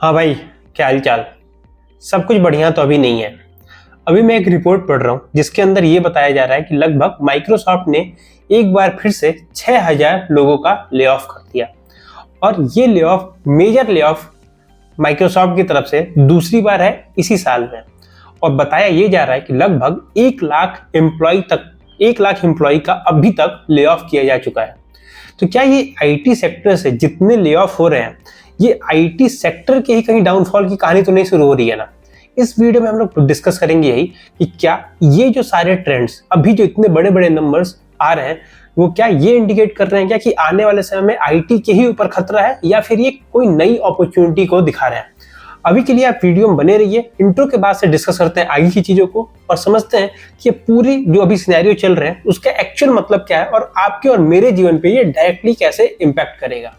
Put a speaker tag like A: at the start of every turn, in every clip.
A: हाँ भाई, क्या हाल चाल। सब कुछ बढ़िया तो अभी नहीं है। अभी मैं एक रिपोर्ट पढ़ रहा हूँ जिसके अंदर ये बताया जा रहा है कि लगभग माइक्रोसॉफ्ट ने एक बार फिर से 6000 लोगों का ले ऑफ कर दिया। और ये lay off, major lay off Microsoft की तरफ से दूसरी बार है इसी साल में। और बताया ये जा रहा है कि लगभग 1 लाख एम्प्लॉय का अभी तक ले ऑफ किया जा चुका है। तो क्या ये आईटी सेक्टर से जितने ले ऑफ हो रहे हैं, ये आईटी सेक्टर के ही कहीं डाउनफॉल की कहानी तो नहीं शुरू हो रही है ना। इस वीडियो में हम लोग डिस्कस करेंगे यही कि क्या ये जो सारे ट्रेंड्स, अभी जो इतने बड़े बड़े नंबर्स आ रहे हैं, वो क्या ये इंडिकेट कर रहे हैं क्या कि आने वाले समय में आईटी के ही ऊपर खतरा है, या फिर ये कोई नई अपॉर्चुनिटी को दिखा रहे हैं। अभी के लिए आप वीडियो में बने रहिए। इंट्रो के बाद से डिस्कस करते हैं आगे की चीजों को और समझते हैं कि ये पूरी जो अभी सिनेरियो चल रहे हैं उसका एक्चुअल मतलब क्या है और आपके और मेरे जीवन पे ये डायरेक्टली कैसे इंपैक्ट करेगा।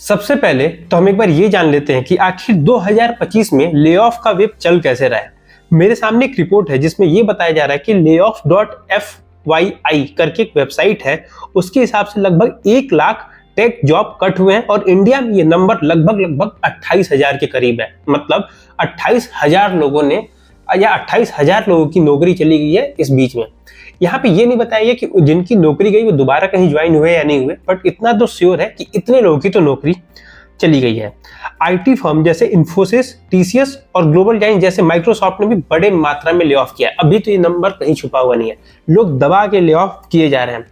A: सबसे पहले तो हम एक बार ये जान लेते हैं कि आखिर 2025 में ले ऑफ का वेव चल कैसे रहा है। मेरे सामने एक रिपोर्ट है जिसमें ये बताया जा रहा है कि layoff.fyi करके एक वेबसाइट है, उसके हिसाब से लगभग 1 लाख टेक जॉब कट हुए हैं और इंडिया में ये नंबर लगभग 28,000 के करीब है। मतलब 28,000 लोगों ने या 28,000 लोगों की नौकरी चली गई है इस बीच में। यहाँ पे ये नहीं बताया गया कि जिनकी नौकरी गई वो दोबारा कहीं ज्वाइन हुए या नहीं हुए, बट इतना तो श्योर है कि इतने लोगों की तो नौकरी चली गई है। आईटी फर्म जैसे इन्फोसिस, टीसीएस और ग्लोबल जायंट जैसे माइक्रोसॉफ्ट ने भी बड़े मात्रा में ले ऑफ किया है। अभी तो ये नंबर कहीं छुपा हुआ नहीं है, लोग दबा के ले ऑफ किए जा रहे हैं।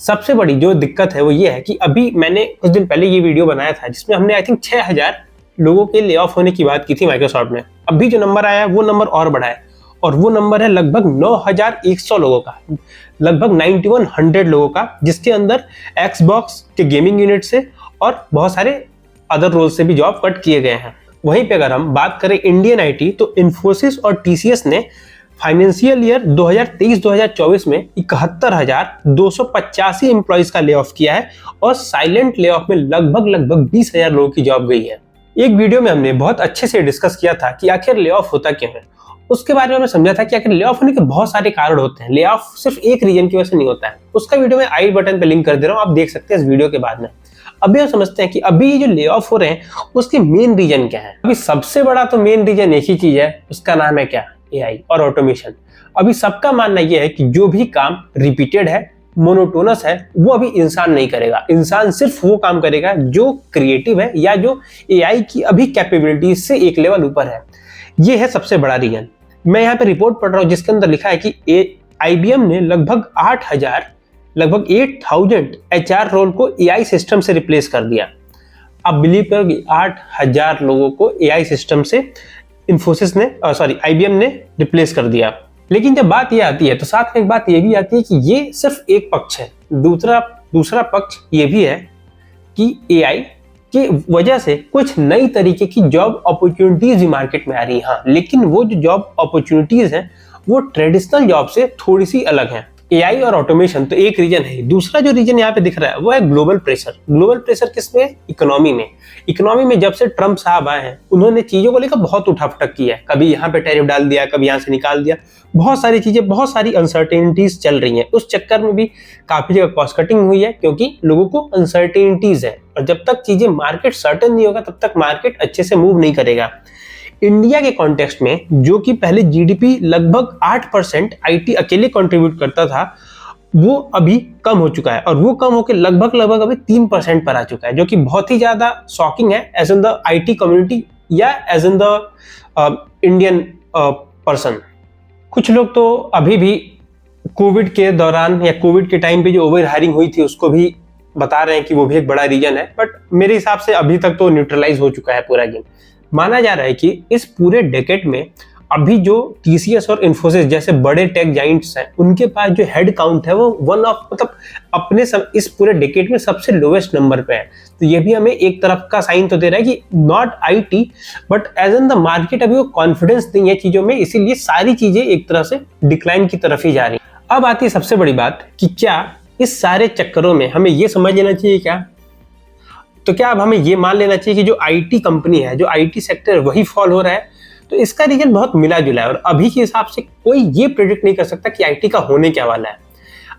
A: सबसे बड़ी जो दिक्कत है वो ये है कि अभी मैंने कुछ दिन पहले ये वीडियो बनाया था जिसमें हमने आई थिंक 6000 लोगों के ले ऑफ होने की बात की थी माइक्रोसॉफ्ट में। अभी जो नंबर आया है वो नंबर और बढ़ा है और वो नंबर है लगभग 9100 लोगों का, लगभग 9100 लोगों का, जिसके अंदर एक्सबॉक्स के गेमिंग यूनिट से और बहुत सारे अदर रोल से भी जॉब कट किए गए हैं। वहीं पे अगर हम बात करें इंडियन आईटी, तो इन्फोसिस और टीसीएस ने फाइनेंशियल ईयर 2023-2024 में 71,285 एम्प्लॉइज का ले ऑफ किया है और साइलेंट ले ऑफ में लगभग 20,000 लोगों की जॉब गई है। एक वीडियो में हमने बहुत अच्छे से डिस्कस किया था कि आखिर ले ऑफ होता क्यों है। उसके बारे में हमने समझा था कि आखिर ले ऑफ होने के बहुत सारे कारण होते हैं। ले ऑफ सिर्फ एक रीजन की वजह से नहीं होता है। उसका वीडियो मैं आई बटन पे लिंक कर दे रहा हूँ, आप देख सकते हैं इस वीडियो के बाद में। अभी हम समझते हैं कि अभी ये जो ले ऑफ हो रहे हैं उसके मेन रीजन क्या है। अभी सबसे बड़ा तो मेन रीजन एक ही चीज है, उसका नाम है क्या, एआई और ऑटोमेशन। अभी सबका मानना यह है कि जो भी काम रिपीटेड है, मोनोटोनस है, वो अभी इंसान नहीं करेगा। इंसान सिर्फ वो काम करेगा जो क्रिएटिव है या जो एआई की अभी कैपेबिलिटी से एक लेवल ऊपर है। ये है सबसे बड़ा रीजन। मैं यहाँ पे रिपोर्ट पढ़ रहा हूँ जिसके अंदर लिखा है कि आईबीएम ने लगभग 8,000 एचआर रोल को एआई सिस्टम से रिप्लेस कर दिया। आप बिलीव करोगे, 8,000 लोगों को एआई सिस्टम से आईबीएम ने रिप्लेस कर दिया। लेकिन जब बात ये आती है तो साथ में एक बात ये भी आती है कि ये सिर्फ एक पक्ष है। दूसरा पक्ष ये भी है कि एआई की वजह से कुछ नई तरीके की जॉब अपॉर्चुनिटीज भी मार्केट में आ रही हैं। हाँ, लेकिन वो जो जॉब अपॉर्चुनिटीज हैं वो ट्रेडिशनल जॉब से थोड़ी सी अलग हैं। एआई और ऑटोमेशन तो एक रीजन है। दूसरा जो रीजन यहाँ पे दिख रहा है वो है ग्लोबल प्रेशर। ग्लोबल प्रेशर किसमें? इकोनॉमी में जब से ट्रम्प साहब आए हैं उन्होंने चीजों को लेकर बहुत उठापटक किया है। कभी यहाँ पे टैरिफ डाल दिया, कभी यहाँ से निकाल दिया, बहुत सारी चीजें, बहुत सारी अनसर्टेनिटीज चल रही हैं। उस चक्कर में भी काफी जगह कॉस्ट कटिंग हुई है क्योंकि लोगों को अनसर्टेनिटीज है और जब तक चीजें मार्केट सर्टेन नहीं होगा तब तक मार्केट अच्छे से मूव नहीं करेगा। इंडिया के कॉन्टेक्स्ट में जो कि पहले जीडीपी लगभग 8% आईटी अकेले कंट्रीब्यूट करता था, वो अभी कम हो चुका है और वो कम होकर लगभग अभी 3% पर आ चुका है, जो कि बहुत ही ज्यादा शॉकिंग है as in the IT community या as in the Indian person. कुछ लोग तो अभी भी कोविड के दौरान या कोविड के टाइम पे जो ओवर हायरिंग हुई थी उसको भी बता रहे हैं कि वो भी एक बड़ा रीजन है, बट मेरे हिसाब से अभी तक तो न्यूट्रलाइज हो चुका है पूरा गेम। माना जा रहा है कि इस पूरे डेकेड में अभी जो टीसीएस और इन्फोसिस जैसे बड़े टेक जाइंट्स हैं उनके पास जो हेड काउंट है वो इस पूरे डेकेड में सबसे लोवेस्ट नंबर पे है। तो ये भी हमें एक तरफ का साइन तो दे रहा है कि not IT but as in the market अभी वो कॉन्फिडेंस नहीं है चीजों में, इसीलिए सारी चीजें एक तरह से डिक्लाइन की तरफ ही जा रही है। अब आती है सबसे बड़ी बात कि क्या इस सारे चक्करों में हमें ये समझ लेना चाहिए क्या अब हमें ये मान लेना चाहिए कि जो आईटी कंपनी है, जो आईटी सेक्टर वही फॉल हो रहा है? तो इसका रीजन बहुत मिला जुला है और अभी के हिसाब से कोई ये प्रेडिक्ट नहीं कर सकता कि आईटी का होने क्या वाला है।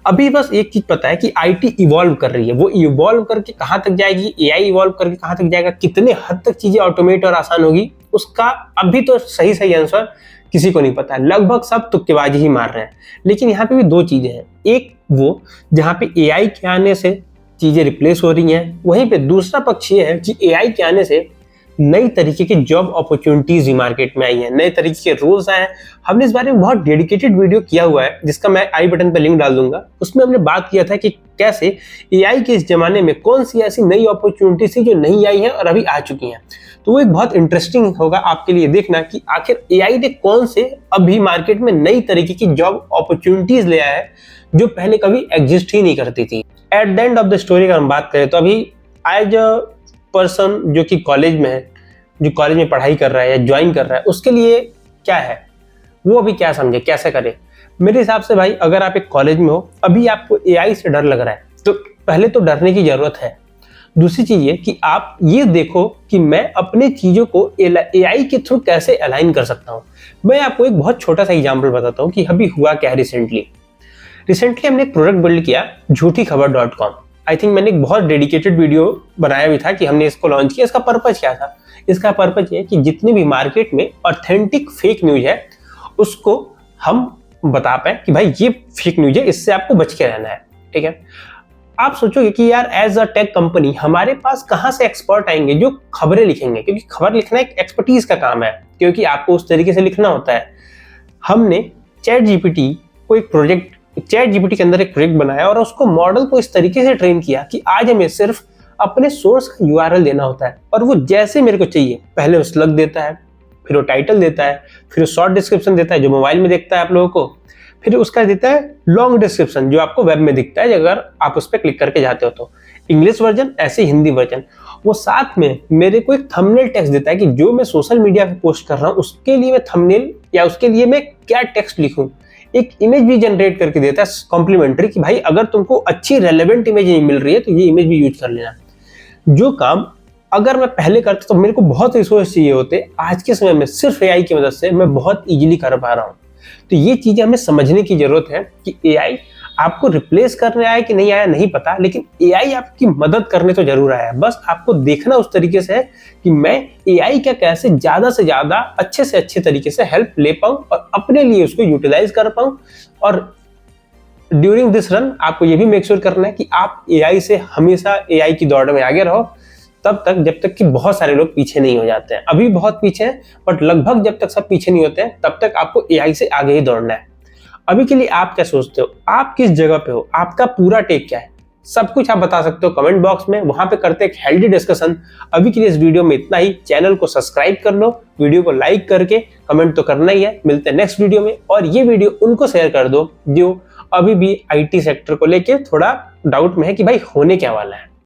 A: अभी बस एक चीज पता है कि आईटी इवॉल्व कर रही है, वो इवॉल्व करके कहां तक जाएगी, एआई इवॉल्व करके कहां तक जाएगा, कितने हद तक चीजें ऑटोमेट और आसान होगी, उसका अभी तो सही आंसर किसी को नहीं पता है। लगभग सब तुक्केबाजी ही मार रहे हैं। लेकिन यहाँ पे भी दो चीजें हैं, एक वो जहाँ पे एआई के आने से चीजें रिप्लेस हो रही हैं, वहीं पे दूसरा पक्ष ये है कि एआई के आने से नई तरीके की जॉब अपॉर्चुनिटीज भी मार्केट में आई हैं, नए तरीके के रोल्स आए हैं। हमने इस बारे में बहुत डेडिकेटेड वीडियो किया हुआ है, जिसका मैं आई बटन पर लिंक डाल दूंगा। उसमें हमने बात किया था कि कैसे एआई के इस जमाने में कौन सी ऐसी नई अपॉर्चुनिटीज थी जो नहीं आई है और अभी आ चुकी हैं। तो वो एक बहुत इंटरेस्टिंग होगा आपके लिए देखना कि आखिर एआई ने कौन से अभी मार्केट में नई तरीके की जॉब अपॉर्चुनिटीज ले आया है जो पहले कभी एग्जिस्ट ही नहीं करती थी। At the end of the story अगर हम बात करें तो अभी एज अ पर्सन जो कि कॉलेज में है, जो कॉलेज में पढ़ाई कर रहा है या ज्वाइन कर रहा है, उसके लिए क्या है, वो अभी क्या समझे, कैसे करे। मेरे हिसाब से भाई अगर आप एक कॉलेज में हो, अभी आपको एआई से डर लग रहा है, तो पहले तो डरने की जरूरत है। दूसरी चीज ये कि आप ये देखो कि मैं अपने चीजों को एआई के थ्रू कैसे अलाइन कर सकता हूँ। मैं आपको एक बहुत छोटा सा एग्जाम्पल बताता हूँ कि अभी हुआ क्या है। रिसेंटली हमने एक प्रोडक्ट बिल्ड किया झूठीखबर.com। आई थिंक मैंने एक बहुत डेडिकेटेड वीडियो बनाया भी था कि हमने इसको लॉन्च किया। इसका पर्पज क्या था? इसका पर्पज ये है कि जितने भी मार्केट में ऑथेंटिक फेक न्यूज है उसको हम बता पाए कि भाई ये फेक न्यूज है, इससे आपको बच के रहना है। ठीक है, आप सोचोगे कि यार एज अ टेक कंपनी हमारे पास कहाँ से एक्सपर्ट आएंगे जो खबरें लिखेंगे, क्योंकि खबर लिखना एक एक्सपर्टीज का काम है, क्योंकि आपको उस तरीके से लिखना होता है। हमने चैट जीपीटी के अंदर एक प्रोजेक्ट बनाया और उसको मॉडल को इस तरीके से ट्रेन किया कि आज हमें सिर्फ अपने सोर्स का यूआरएल देना होता है और वो जैसे मेरे को चाहिए, पहले वो स्लग देता है, फिर वो टाइटल देता है, फिर वो शॉर्ट डिस्क्रिप्शन देता है जो मोबाइल में देखता है आप लोगों को, फिर उसका देता है लॉन्ग डिस्क्रिप्शन जो आपको वेब में दिखता है अगर आप उस पर क्लिक करके जाते हो तो। इंग्लिश वर्जन, ऐसे हिंदी वर्जन। वो साथ में मेरे को एक थंबनेल टेक्स्ट देता है कि जो मैं सोशल मीडिया पे पोस्ट कर रहा हूँ उसके लिए मैं थंबनेल या उसके लिए मैं क्या टेक्स्ट लिखूं। एक इमेज भी जनरेट करके देता है कॉम्प्लीमेंट्री कि भाई अगर तुमको अच्छी रेलेवेंट इमेज नहीं मिल रही है तो ये इमेज भी यूज कर लेना। जो काम अगर मैं पहले करता तो मेरे को बहुत रिसोर्स चाहिए होते, आज के समय में सिर्फ एआई की मदद से मैं बहुत इजीली कर पा रहा हूँ। तो ये चीजें हमें समझने की जरूरत है कि एआई आपको रिप्लेस करने आया कि नहीं आया नहीं पता, लेकिन एआई आपकी मदद करने तो जरूर आया है। बस आपको देखना उस तरीके से है कि मैं एआई का कैसे ज्यादा से ज्यादा अच्छे से अच्छे तरीके से हेल्प ले पाऊं और अपने लिए उसको यूटिलाइज कर पाऊं। और ड्यूरिंग दिस रन आपको ये भी मेक श्योर करना है कि आप एआई से हमेशा एआई की दौड़ में आगे रहो, तब तक जब तक कि बहुत सारे लोग पीछे नहीं हो जाते हैं। अभी बहुत पीछे हैं, बट लगभग जब तक सब पीछे नहीं होते हैं तब तक आपको एआई से आगे ही दौड़ना है। अभी के लिए आप क्या सोचते हो, आप किस जगह पे हो, आपका पूरा टेक क्या है, सब कुछ आप बता सकते हो कमेंट बॉक्स में, वहां पे करते हैं एक हेल्दी डिस्कशन। अभी के लिए इस वीडियो में इतना ही। चैनल को सब्सक्राइब कर लो, वीडियो को लाइक करके कमेंट तो करना ही है। मिलते हैं नेक्स्ट वीडियो में, और ये वीडियो उनको शेयर कर दो जो अभी भी आईटी सेक्टर को लेके थोड़ा डाउट में है कि भाई होने क्या वाला है।